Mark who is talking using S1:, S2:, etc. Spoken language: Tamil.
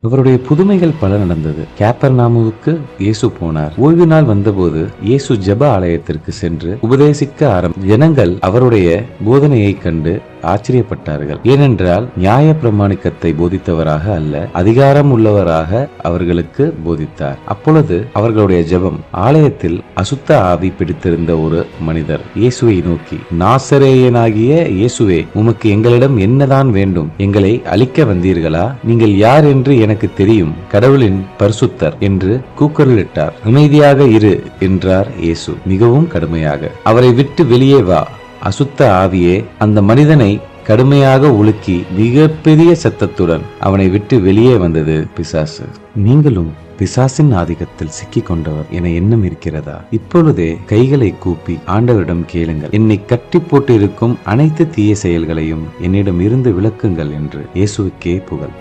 S1: அவருடைய புதுமைகள் பல நடந்தது. கேப்பர்நாமுவுக்கு இயேசு போனார். ஓய்வு நாள் வந்தபோது இயேசு ஜெப ஆலயத்திற்கு சென்று உபதேசிக்க ஜனங்கள் அவருடைய போதனையை கண்டு ஆச்சரியப்பட்டார்கள். ஏனென்றால் நியாய பிரமாணிக்கத்தை போதித்தவராக அல்ல, அதிகாரம் உள்ளவராக அவர்களுக்கு போதித்தார். அப்பொழுது அவர்களுடைய ஜெபம், ஆலயத்தில் அசுத்த ஆவி பிடித்திருந்த ஒரு மனிதர் இயேசுவை நோக்கி, நாசரேயனாகிய இயேசுவே, உமக்கு எங்களிடம் என்னதான் வேண்டும்? எங்களை அழிக்க வந்தீர்களா? நீங்கள் யார் என்று எனக்கு தெரியும், கடவுளின் பரிசுத்தர் என்று கூக்குரலிட்டார். அமைதியாக இரு என்றார் இயேசு மிகவும் கடுமையாக. அவரை விட்டு வெளியே வா. அசுத்த ஆவியே அந்த மனிதனை கடுமையாக உலுக்கி மிகப்பெரிய சத்தத்துடன் அவனை விட்டு வெளியே வந்தது பிசாசு. நீங்களும் பிசாசின் ஆதிக்கத்தில் சிக்கிக் கொண்டவர் என எண்ணம் இருக்கிறதா? இப்பொழுதே கைகளை கூப்பி ஆண்டவரிடம் கேளுங்கள். என்னை கட்டி போட்டு இருக்கும் அனைத்து தீய செயல்களையும் என்னிடம் இருந்து விலக்குங்கள் என்று இயேசுவுக்கே புகழ்.